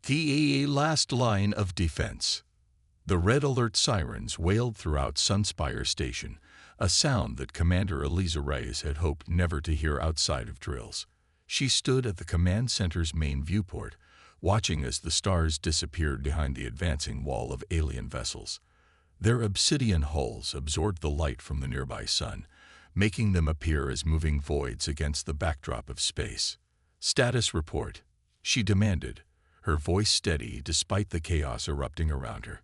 The last line of defense. The red alert sirens wailed throughout Sunspire Station, a sound that Commander Eliza Reyes had hoped never to hear outside of drills. She stood at the command center's main viewport, watching as the stars disappeared behind the advancing wall of alien vessels. Their obsidian hulls absorbed the light from the nearby sun, making them appear as moving voids against the backdrop of space. "Status report," she demanded, her voice steady despite the chaos erupting around her.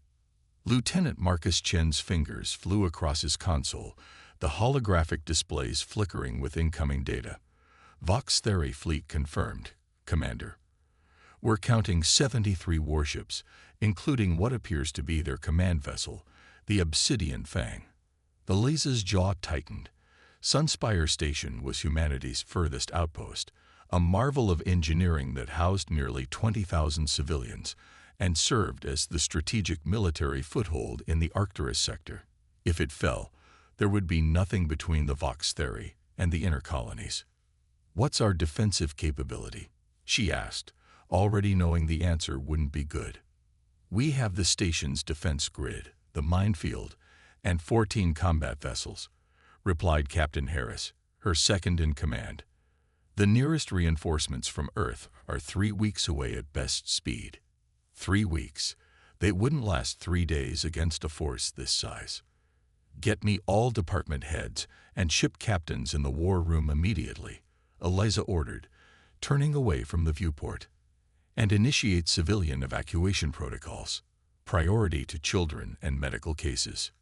Lieutenant Marcus Chen's fingers flew across his console, the holographic displays flickering with incoming data. "Vox Theri fleet confirmed, Commander. We're counting 73 warships, including what appears to be their command vessel, the Obsidian Fang." Eliza's jaw tightened. Sunspire Station was humanity's furthest outpost, a marvel of engineering that housed nearly 20,000 civilians and served as the strategic military foothold in the Arcturus sector. If it fell, there would be nothing between the Vox Theri and the inner colonies. "What's our defensive capability?" she asked, already knowing the answer wouldn't be good. "We have the station's defense grid, the minefield, and 14 combat vessels," replied Captain Harris, her second in command. "The nearest reinforcements from Earth are 3 weeks away at best speed." 3 weeks. They wouldn't last 3 days against a force this size. "Get me all department heads and ship captains in the war room immediately," Eliza ordered, turning away from the viewport. "And initiate civilian evacuation protocols. Priority to children and medical cases."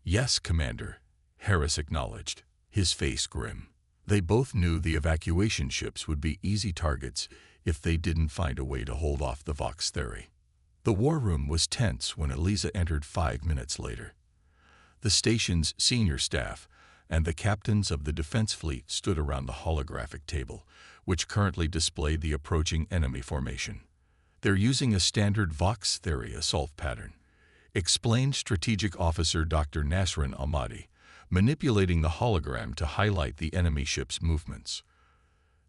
"Yes, Commander," Harris acknowledged, his face grim. They both knew the evacuation ships would be easy targets if they didn't find a way to hold off the Vox Theri. The war room was tense when Eliza entered 5 minutes later. The station's senior staff and the captains of the defense fleet stood around the holographic table, which currently displayed the approaching enemy formation. "They're using a standard Vox Theri assault pattern," explained Strategic Officer Dr. Nasrin Ahmadi, manipulating the hologram to highlight the enemy ship's movements.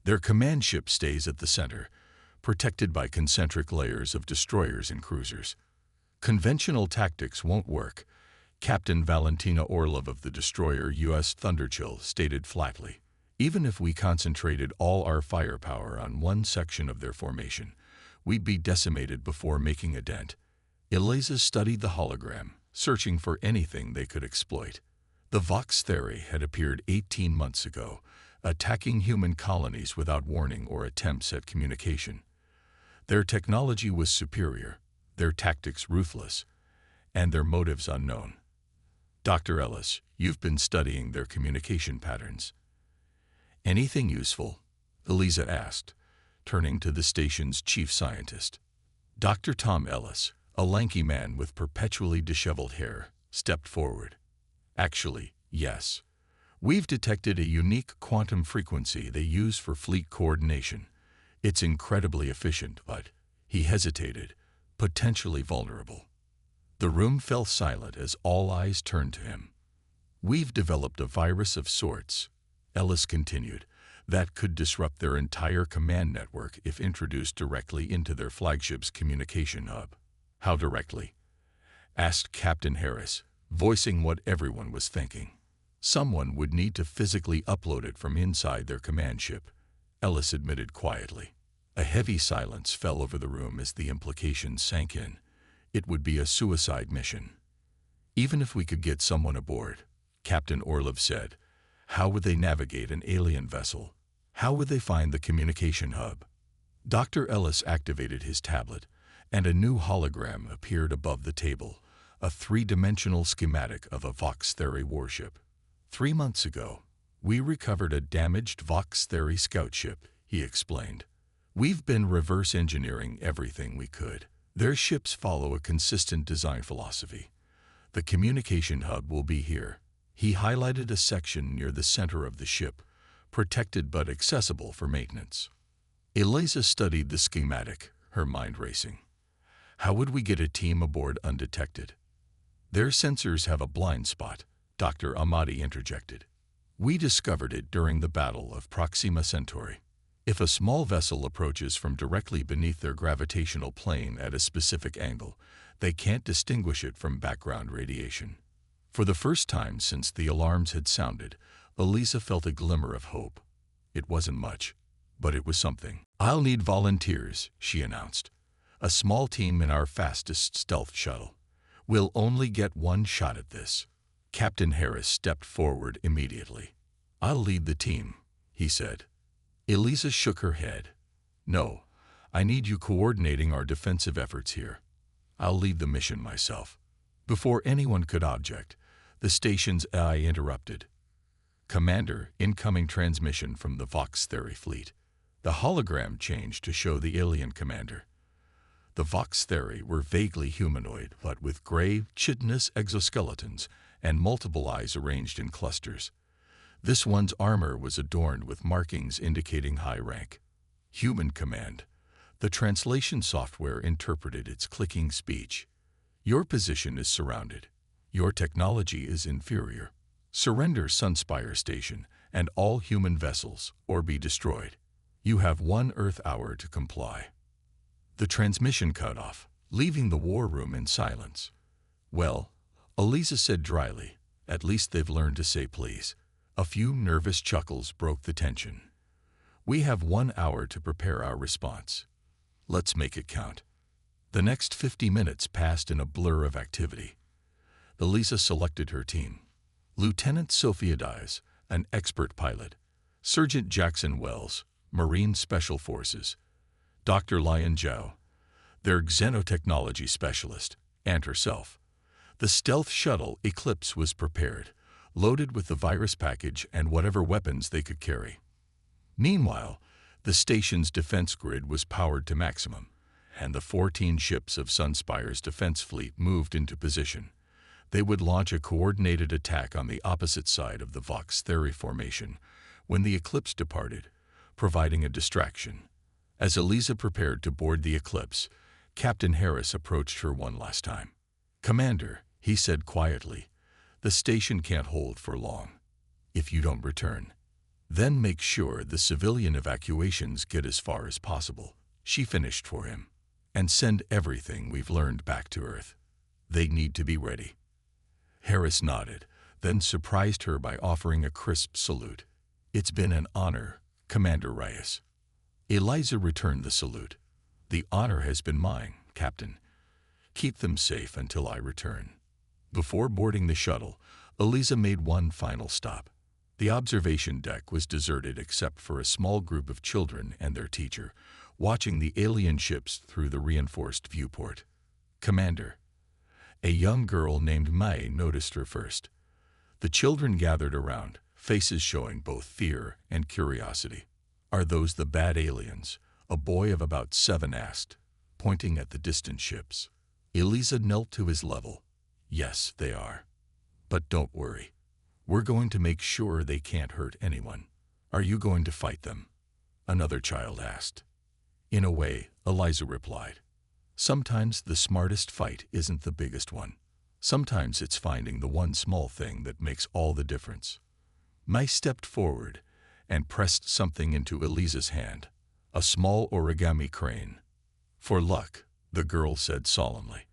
"Their command ship stays at the center, protected by concentric layers of destroyers and cruisers. Conventional tactics won't work," Captain Valentina Orlov of the destroyer U.S. Thunderchill stated flatly. "Even if we concentrated all our firepower on one section of their formation, we'd be decimated before making a dent." Eliza studied the hologram, searching for anything they could exploit. The Vox Theri had appeared 18 months ago, attacking human colonies without warning or attempts at communication. Their technology was superior, their tactics ruthless, and their motives unknown. "Dr. Ellis, you've been studying their communication patterns." "Anything useful?" Eliza asked, turning to the station's chief scientist. Dr. Tom Ellis, a lanky man with perpetually disheveled hair, stepped forward. "Actually, yes. We've detected a unique quantum frequency they use for fleet coordination. It's incredibly efficient, but," he hesitated, "potentially vulnerable." The room fell silent as all eyes turned to him. "We've developed a virus of sorts," Ellis continued, "that could disrupt their entire command network if introduced directly into their flagship's communication hub." "How directly?" asked Captain Harris, voicing what everyone was thinking. "Someone would need to physically upload it from inside their command ship," Ellis admitted quietly. A heavy silence fell over the room as the implication sank in. It would be a suicide mission. "Even if we could get someone aboard," Captain Orlov said, "how would they navigate an alien vessel? How would they find the communication hub?" Dr. Ellis activated his tablet, and a new hologram appeared above the table, a 3-dimensional schematic of a Vox Theri warship. "3 months ago, we recovered a damaged Vox Theri scout ship," he explained. "We've been reverse engineering everything we could. Their ships follow a consistent design philosophy. The communication hub will be here." He highlighted a section near the center of the ship, protected but accessible for maintenance. Eliza studied the schematic, her mind racing. How would we get a team aboard undetected? "Their sensors have a blind spot," Dr. Ahmadi interjected. "We discovered it during the Battle of Proxima Centauri." If a small vessel approaches from directly beneath their gravitational plane at a specific angle, they can't distinguish it from background radiation. For the first time since the alarms had sounded, Elisa felt a glimmer of hope. It wasn't much, but it was something. "I'll need volunteers," she announced. "A small team in our fastest stealth shuttle. We'll only get one shot at this." Captain Harris stepped forward immediately. "I'll lead the team," he said. Elisa shook her head. "No, I need you coordinating our defensive efforts here. I'll lead the mission myself." Before anyone could object, the station's AI interrupted. "Commander, incoming transmission from the Vox Theory fleet." The hologram changed to show the alien commander. The Vox Theory were vaguely humanoid, but with gray, chitinous exoskeletons and multiple eyes arranged in clusters. This one's armor was adorned with markings indicating high rank. "Human command." The translation software interpreted its clicking speech. "Your position is surrounded. Your technology is inferior. Surrender Sunspire Station and all human vessels, or be destroyed. You have 1 Earth hour to comply." The transmission cut off, leaving the war room in silence. "Well," Elisa said dryly, "at least they've learned to say please." A few nervous chuckles broke the tension. "We have 1 hour to prepare our response. Let's make it count." The next 50 minutes passed in a blur of activity. Elisa selected her team. Lieutenant Sophia Dias, an expert pilot. Sergeant Jackson Wells, Marine Special Forces. Dr. Lian Zhao, their xenotechnology specialist, and herself. The stealth shuttle Eclipse was prepared, loaded with the virus package and whatever weapons they could carry. Meanwhile, the station's defense grid was powered to maximum, and the 14 ships of Sunspire's defense fleet moved into position. They would launch a coordinated attack on the opposite side of the Vox Theory formation when the Eclipse departed, providing a distraction. As Elisa prepared to board the Eclipse, Captain Harris approached her one last time. "Commander," he said quietly, "the station can't hold for long. If you don't return, then make sure the civilian evacuations get as far as possible," she finished for him, "and send everything we've learned back to Earth. They need to be ready." Harris nodded, then surprised her by offering a crisp salute. "It's been an honor, Commander Reyes." Eliza returned the salute. "The honor has been mine, Captain. Keep them safe until I return." Before boarding the shuttle, Eliza made one final stop. The observation deck was deserted except for a small group of children and their teacher, watching the alien ships through the reinforced viewport. "Commander." A young girl named Mai noticed her first. The children gathered around, faces showing both fear and curiosity. "Are those the bad aliens?" a boy of about 7 asked, pointing at the distant ships. Eliza knelt to his level. "Yes, they are. But don't worry. We're going to make sure they can't hurt anyone." "Are you going to fight them?" another child asked. "In a way," Eliza replied. "Sometimes the smartest fight isn't the biggest one. Sometimes it's finding the one small thing that makes all the difference." Mai stepped forward and pressed something into Eliza's hand, a small origami crane. "For luck," the girl said solemnly.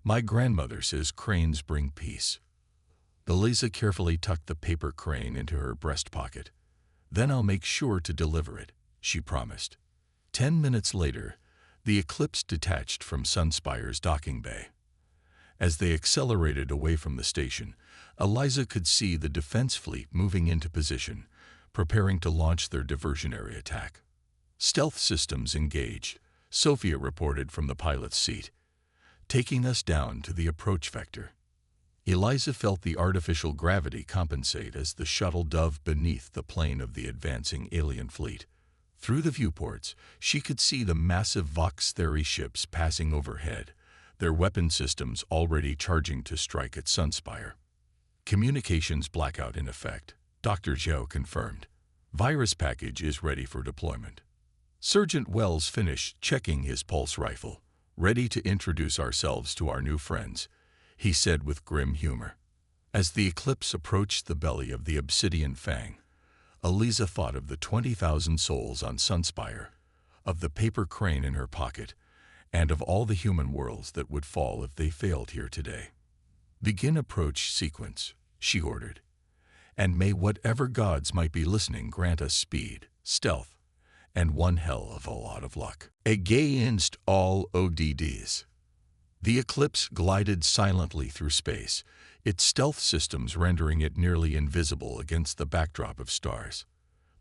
"My grandmother says cranes bring peace." Eliza carefully tucked the paper crane into her breast pocket. "Then I'll make sure to deliver it," she promised. 10 minutes later, the Eclipse detached from Sunspire's docking bay. As they accelerated away from the station, Eliza could see the defense fleet moving into position, preparing to launch their diversionary attack. "Stealth systems engaged," Sophia reported from the pilot's seat, "taking us down to the approach vector." Eliza felt the artificial gravity compensate as the shuttle dove beneath the plane of the advancing alien fleet. Through the viewports, she could see the massive Vox Theory ships passing overhead, their weapon systems already charging to strike at Sunspire. "Communications blackout in effect," Dr. Zhao confirmed. "Virus package is ready for deployment." Sergeant Wells finished checking his pulse rifle. "Ready to introduce ourselves to our new friends," he said with grim humor. As the Eclipse approached the belly of the Obsidian Fang, Eliza thought of the 20,000 souls on Sunspire, of the paper crane in her pocket, and of all the human worlds that would fall if they failed here today. "Begin approach sequence," she ordered, "and may whatever gods might be listening grant us speed, stealth, and one hell of a lot of luck." Against all ODDs. The Eclipse glided silently through space, its stealth systems rendering it nearly invisible against the backdrop of stars.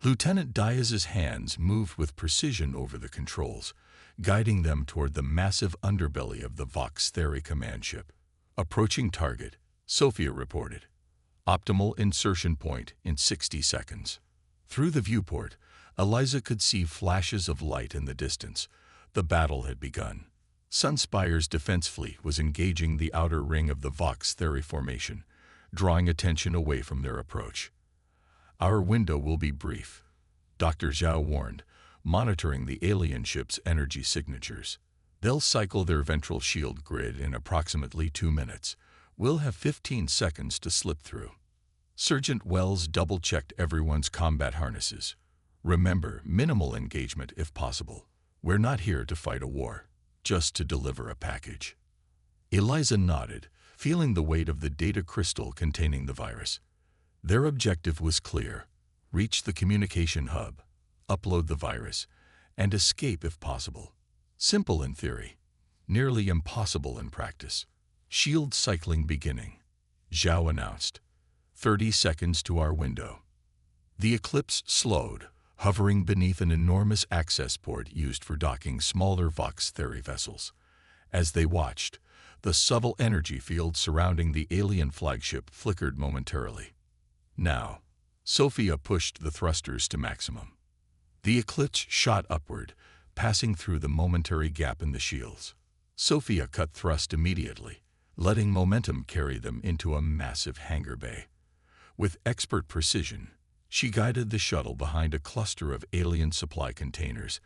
Lieutenant Diaz's hands moved with precision over the controls, guiding them toward the massive underbelly of the Vox Theri command ship. "Approaching target," Sophia reported. "Optimal insertion point in 60 seconds." Through the viewport, Eliza could see flashes of light in the distance. The battle had begun. Sunspire's defense fleet was engaging the outer ring of the Vox Theri formation, drawing attention away from their approach. "Our window will be brief," Dr. Zhao warned, monitoring the alien ship's energy signatures. "They'll cycle their ventral shield grid in approximately 2 minutes. We'll have 15 seconds to slip through." Sergeant Wells double-checked everyone's combat harnesses. "Remember, minimal engagement if possible. We're not here to fight a war, just to deliver a package." Eliza nodded, feeling the weight of the data crystal containing the virus. Their objective was clear: reach the communication hub, upload the virus, and escape if possible. Simple in theory, nearly impossible in practice. "Shield cycling beginning," Zhao announced. 30 seconds to our window." The Eclipse slowed, hovering beneath an enormous access port used for docking smaller Vox Theri vessels. As they watched, the subtle energy field surrounding the alien flagship flickered momentarily. Now, Sophia pushed the thrusters to maximum. The Eclipse shot upward, passing through the momentary gap in the shields. Sophia cut thrust immediately, letting momentum carry them into a massive hangar bay. With expert precision, she guided the shuttle behind a cluster of alien supply containers,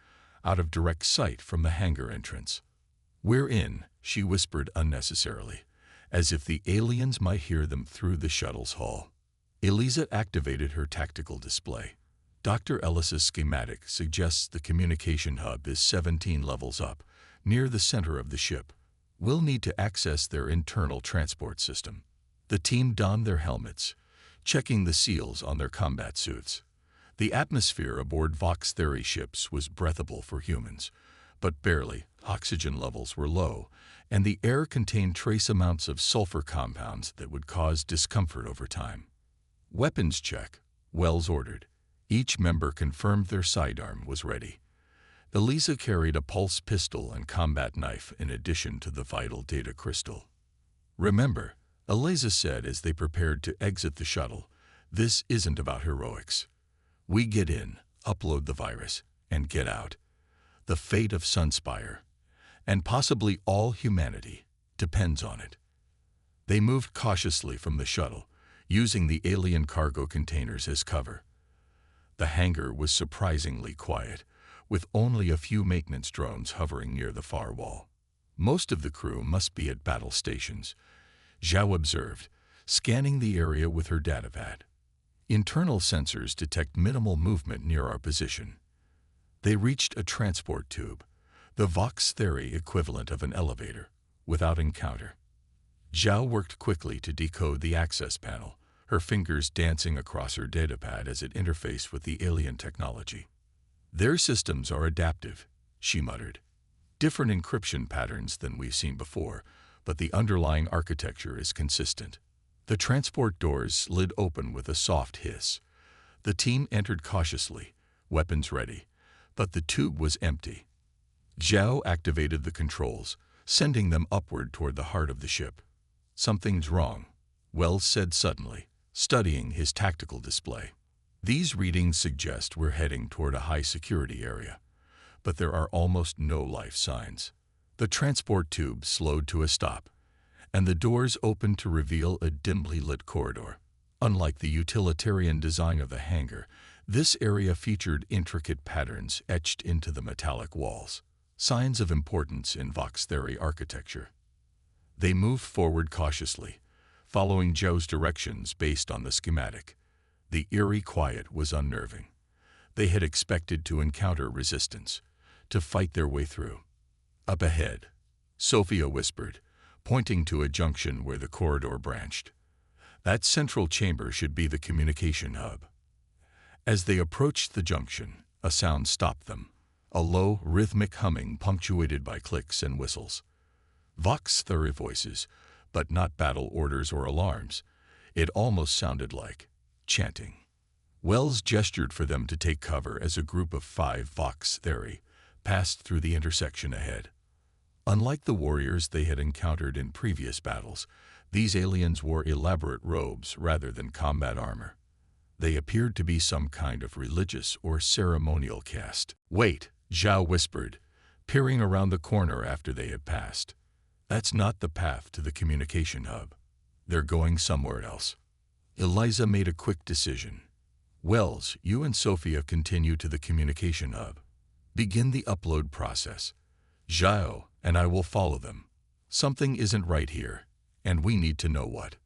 out of direct sight from the hangar entrance. "We're in," she whispered unnecessarily, as if the aliens might hear them through the shuttle's hull. Eliza activated her tactical display. Dr. Ellis's schematic suggests the communication hub is 17 levels up, near the center of the ship. We'll need to access their internal transport system. The team donned their helmets, checking the seals on their combat suits. The atmosphere aboard Vox Theri ships was breathable for humans, but barely. Oxygen levels were low, and the air contained trace amounts of sulfur compounds that would cause discomfort over time. "Weapons check," Wells ordered. Each member confirmed their sidearm was ready. Eliza carried a pulse pistol and combat knife in addition to the vital data crystal. "Remember," Eliza said as they prepared to exit the shuttle, "this isn't about heroics. We get in, upload the virus, and get out. The fate of Sunspire, and possibly all humanity, depends on it." They moved cautiously from the shuttle, using the alien cargo containers as cover. The hangar was surprisingly quiet, with only a few maintenance drones hovering near the far wall. "Most of the crew must be at battle stations," Zhao observed, scanning the area with her datapad. "Internal sensors detect minimal movement near our position." They reached a transport tube, the Vox Theri equivalent of an elevator, without encounter. Zhao worked quickly to decode the access panel, her fingers dancing across her datapad as it interfaced with the alien technology. "Their systems are adaptive," she muttered. "Different encryption patterns than we've seen before, but the underlying architecture is consistent." The transport doors slid open with a soft hiss. The team entered cautiously, weapons ready, but the tube was empty. Zhao activated the controls, sending them upward toward the heart of the ship. "Something's wrong," Wells said suddenly, studying his tactical display. "These readings suggest we're heading toward a high-security area, but there are almost no life signs." The transport tube slowed to a stop, and the doors opened to reveal a dimly lit corridor. Unlike the utilitarian design of the hangar, this area featured intricate patterns etched into the metallic walls, signs of importance in Vox Theri architecture. They moved forward cautiously, following Zhao's directions based on the schematic. The eerie quiet was unnerving. They had expected to encounter resistance, to fight their way through. Up ahead, Sophia whispered, pointing to a junction where the corridor branched. That central chamber should be the communication hub. As they approached the junction, a sound stopped them, a low, rhythmic humming punctuated by clicks and whistles. Vox Thuri voices, but not battle orders or alarms. It almost sounded like chanting. Wells gestured for them to take cover as a group of 5 Vox Thuri passed through the intersection ahead. Unlike the warriors they had encountered in previous battles, these aliens wore elaborate robes rather than combat armor. They appeared to be some kind of religious or ceremonial caste. "Wait," Zhao whispered, peering around the corner after they had passed. "That's not the path to the communication hub. They're going somewhere else." Eliza made a quick decision. "Wells, you and Sophia continue to the communication hub. Begin the upload process. Zhao and I will follow them. Something isn't right here, and we need to know what."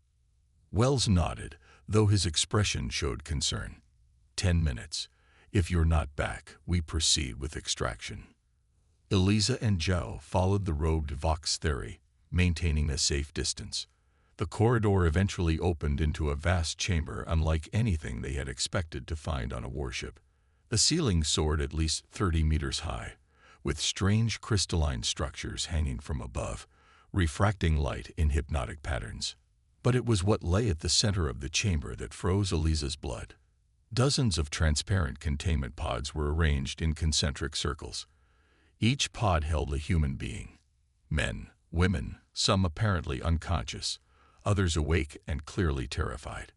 Wells nodded, though his expression showed concern. 10 minutes. If you're not back, we proceed with extraction." Eliza and Zhao followed the robed Vox Thuri, maintaining a safe distance. The corridor eventually opened into a vast chamber unlike anything they had expected to find on a warship. The ceiling soared at least 30 meters high, with strange crystalline structures hanging from above, refracting light in hypnotic patterns. But it was what lay at the center of the chamber that froze Eliza's blood. Dozens of transparent containment pods were arranged in concentric circles. Each pod held a human being. Men, women, some apparently unconscious, others awake and clearly terrified.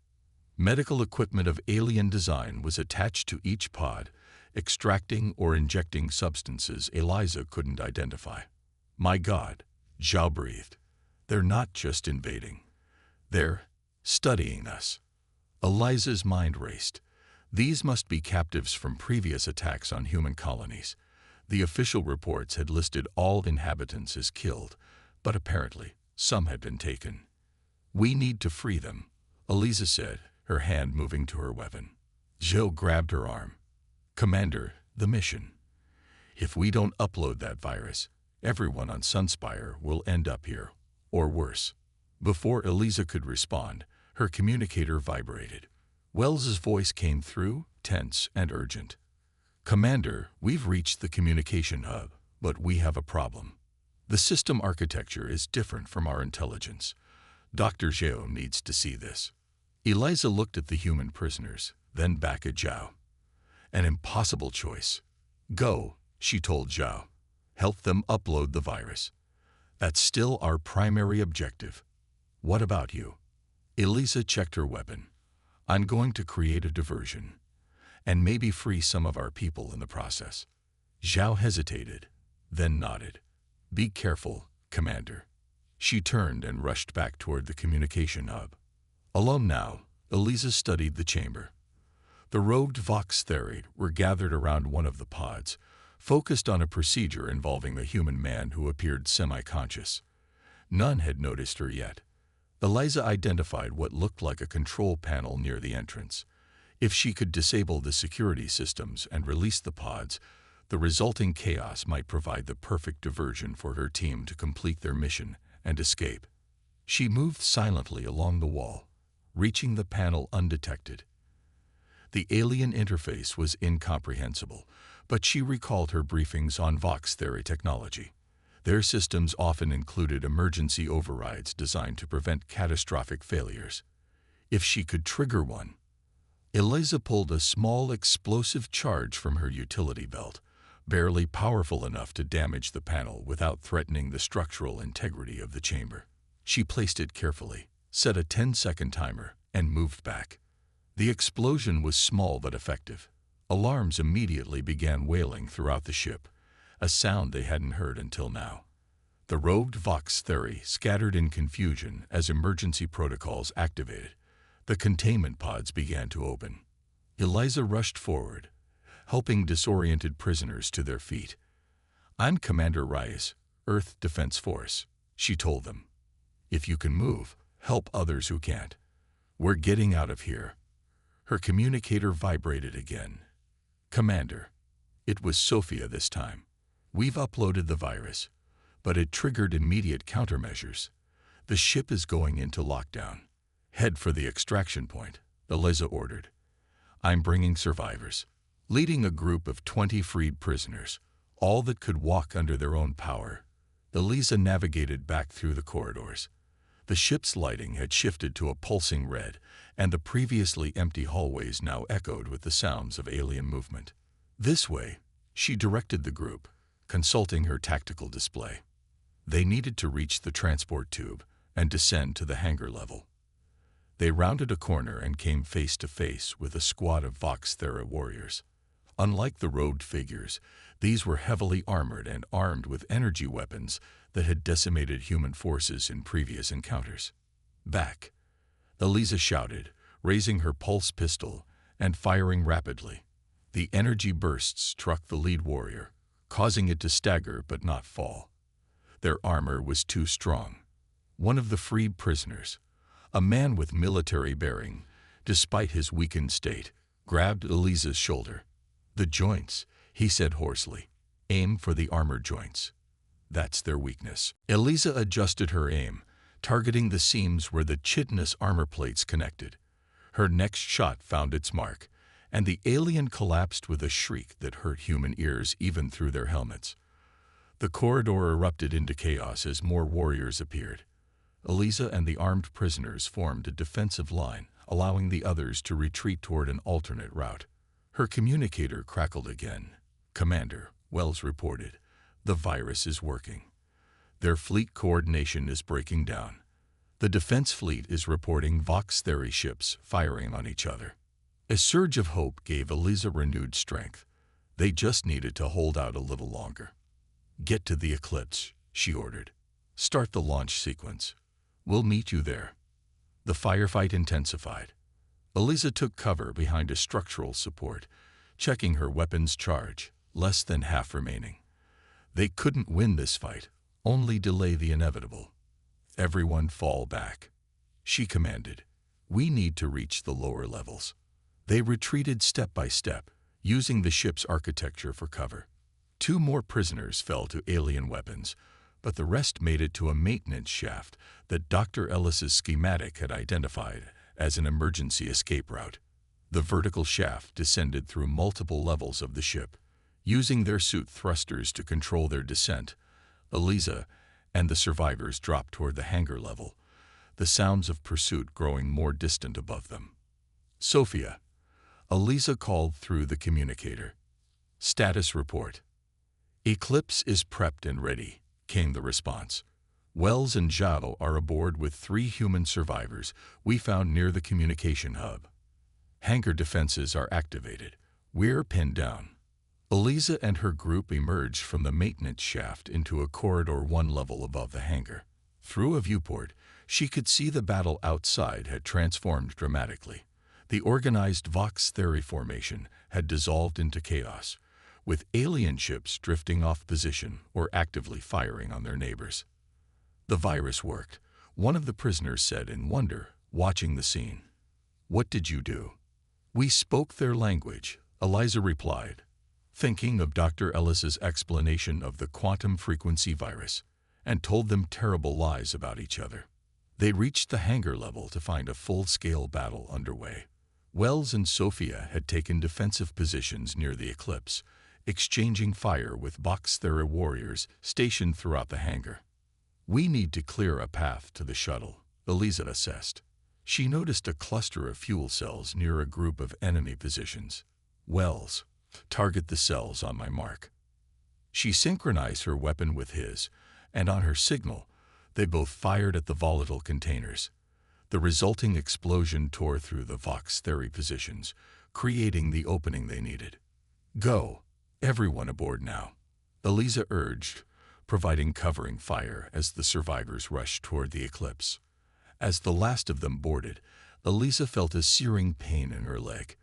Medical equipment of alien design was attached to each pod, extracting or injecting substances Eliza couldn't identify. "My God," Zhao breathed. "They're not just invading. They're studying us." Eliza's mind raced. These must be captives from previous attacks on human colonies. The official reports had listed all inhabitants as killed, but apparently some had been taken. "We need to free them," Eliza said, her hand moving to her weapon. Zhao grabbed her arm. "Commander, the mission. If we don't upload that virus, everyone on Sunspire will end up here, or worse." Before Eliza could respond, her communicator vibrated. Wells's voice came through, tense and urgent. "Commander, we've reached the communication hub, but we have a problem. The system architecture is different from our intelligence. Dr. Zhao needs to see this." Eliza looked at the human prisoners, then back at Zhao. "An impossible choice. Go," she told Zhao. "Help them upload the virus. That's still our primary objective. What about you?" Eliza checked her weapon. "I'm going to create a diversion, and maybe free some of our people in the process." Zhao hesitated, then nodded. "Be careful, Commander." She turned and rushed back toward the communication hub. Alone now, Eliza studied the chamber. The robed Vox Thuri were gathered around one of the pods, focused on a procedure involving the human man who appeared semi-conscious. None had noticed her yet. Eliza identified what looked like a control panel near the entrance. If she could disable the security systems and release the pods, the resulting chaos might provide the perfect diversion for her team to complete their mission and escape. She moved silently along the wall, reaching the panel undetected. The alien interface was incomprehensible, but she recalled her briefings on Vox Thuri technology. Their systems often included emergency overrides designed to prevent catastrophic failures. If she could trigger one, Eliza pulled a small explosive charge from her utility belt, barely powerful enough to damage the panel without threatening the structural integrity of the chamber. She placed it carefully, set a 10-second timer, and moved back. The explosion was small but effective. Alarms immediately began wailing throughout the ship, a sound they hadn't heard until now. The robed Vox Thuri scattered in confusion as emergency protocols activated. The containment pods began to open. Eliza rushed forward, helping disoriented prisoners to their feet. "I'm Commander Reyes, Earth Defense Force," she told them. "If you can move, help others who can't. We're getting out of here." Her communicator vibrated again. "Commander." It was Sophia this time. "We've uploaded the virus, but it triggered immediate countermeasures. The ship is going into lockdown. Head for the extraction point," Eliza ordered. "I'm bringing survivors." Leading a group of 20 freed prisoners, all that could walk under their own power, Eliza navigated back through the corridors. The ship's lighting had shifted to a pulsing red, and the previously empty hallways now echoed with the sounds of alien movement. "This way," she directed the group, consulting her tactical display. They needed to reach the transport tube and descend to the hangar level. They rounded a corner and came face to face with a squad of Vox Thera warriors. Unlike the robed figures, these were heavily armored and armed with energy weapons that had decimated human forces in previous encounters. "Back!" Eliza shouted, raising her pulse pistol and firing rapidly. The energy bursts struck the lead warrior, causing it to stagger but not fall. Their armor was too strong. One of the freed prisoners, a man with military bearing, despite his weakened state, grabbed Eliza's shoulder. "The joints," he said hoarsely. "Aim for the armor joints. That's their weakness." Eliza adjusted her aim, targeting the seams where the chitinous armor plates connected. Her next shot found its mark, and the alien collapsed with a shriek that hurt human ears even through their helmets. The corridor erupted into chaos as more warriors appeared. Eliza and the armed prisoners formed a defensive line, allowing the others to retreat toward an alternate route. Her communicator crackled again. "Commander," Wells reported, "the virus is working. Their fleet coordination is breaking down. The defense fleet is reporting Vox Thera ships firing on each other." A surge of hope gave Eliza renewed strength. They just needed to hold out a little longer. "Get to the Eclipse," she ordered. "Start the launch sequence. We'll meet you there." The firefight intensified. Eliza took cover behind a structural support, checking her weapons charge, less than half remaining. They couldn't win this fight, only delay the inevitable. "Everyone fall back," she commanded. "We need to reach the lower levels." They retreated step by step, using the ship's architecture for cover. 2 more prisoners fell to alien weapons, but the rest made it to a maintenance shaft that Dr. Ellis's schematic had identified as an emergency escape route. The vertical shaft descended through multiple levels of the ship. Using their suit thrusters to control their descent, Eliza and the survivors dropped toward the hangar level, the sounds of pursuit growing more distant above them. "Sophia," Eliza called through the communicator. "Status report." "Eclipse is prepped and ready," came the response. "Wells and Zhao are aboard with 3 human survivors we found near the communication hub. Hangar defenses are activated. We're pinned down." Eliza and her group emerged from the maintenance shaft into a corridor 1 level above the hangar. Through a viewport, she could see the battle outside had transformed dramatically. The organized Vox Thera formation had dissolved into chaos, with alien ships drifting off position or actively firing on their neighbors. "The virus worked," one of the prisoners said in wonder, watching the scene. "What did you do?" "We spoke their language," Eliza replied, thinking of Dr. Ellis's explanation of the quantum frequency virus, and told them terrible lies about each other. They reached the hangar level to find a full-scale battle underway. Wells and Sophia had taken defensive positions near the Eclipse, exchanging fire with Vox Thera warriors stationed throughout the hangar. "We need to clear a path to the shuttle," Eliza assessed. She noticed a cluster of fuel cells near a group of enemy positions. "Wells, target the cells on my mark." She synchronized her weapon with his, and on her signal, they both fired at the volatile containers. The resulting explosion tore through the Vox Thera positions, creating the opening they needed. "Go, everyone aboard now," Eliza urged, providing covering fire as the survivors rushed toward the Eclipse. As the last of them boarded, Eliza felt a searing pain in her leg.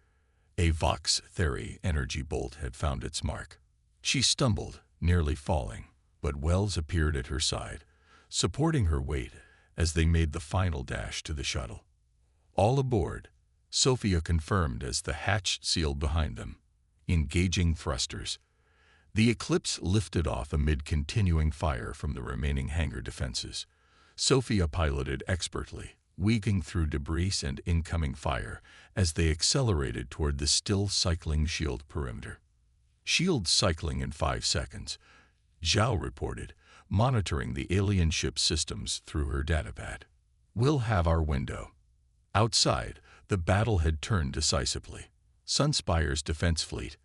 A Vox Thera energy bolt had found its mark. She stumbled, nearly falling, but Wells appeared at her side, supporting her weight as they made the final dash to the shuttle. "All aboard," Sophia confirmed as the hatch sealed behind them. Engaging thrusters. The Eclipse lifted off amid continuing fire from the remaining hangar defenses. Sophia piloted expertly, weaving through debris and incoming fire as they accelerated toward the still cycling shield perimeter. Shield cycling in 5 seconds, Zhao reported, monitoring the alien ship's systems through her datapad. We'll have our window. Outside, the battle had turned decisively. Sunspire's defense fleet,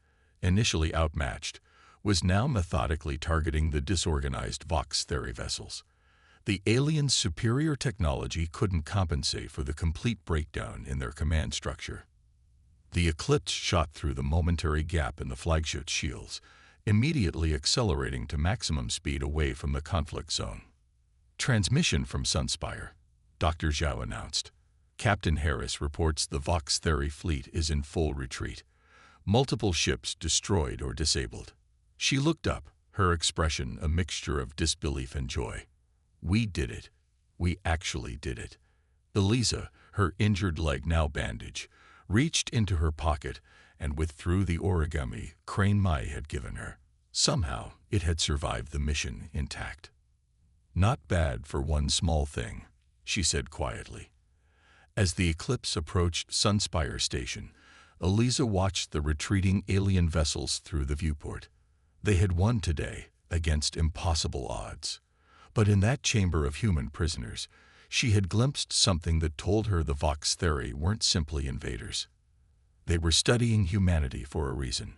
initially outmatched, was now methodically targeting the disorganized Vox Theory vessels. The aliens' superior technology couldn't compensate for the complete breakdown in their command structure. The Eclipse shot through the momentary gap in the flagship's shields, immediately accelerating to maximum speed away from the conflict zone. Transmission from Sunspire, Dr. Zhao announced. Captain Harris reports the Vox Theory fleet is in full retreat. Multiple ships destroyed or disabled. She looked up, her expression a mixture of disbelief and joy. We did it. We actually did it. Eliza, her injured leg now bandaged, reached into her pocket and withdrew the origami Crane Mai had given her. Somehow, it had survived the mission intact. Not bad for one small thing, she said quietly. As the Eclipse approached Sunspire Station, Eliza watched the retreating alien vessels through the viewport. They had won today against impossible odds. But in that chamber of human prisoners, she had glimpsed something that told her the Vox Theory weren't simply invaders. They were studying humanity for a reason.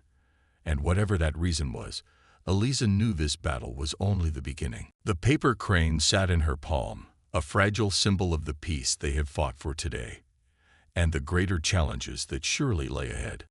And whatever that reason was, Eliza knew this battle was only the beginning. The paper crane sat in her palm, a fragile symbol of the peace they had fought for today, and the greater challenges that surely lay ahead.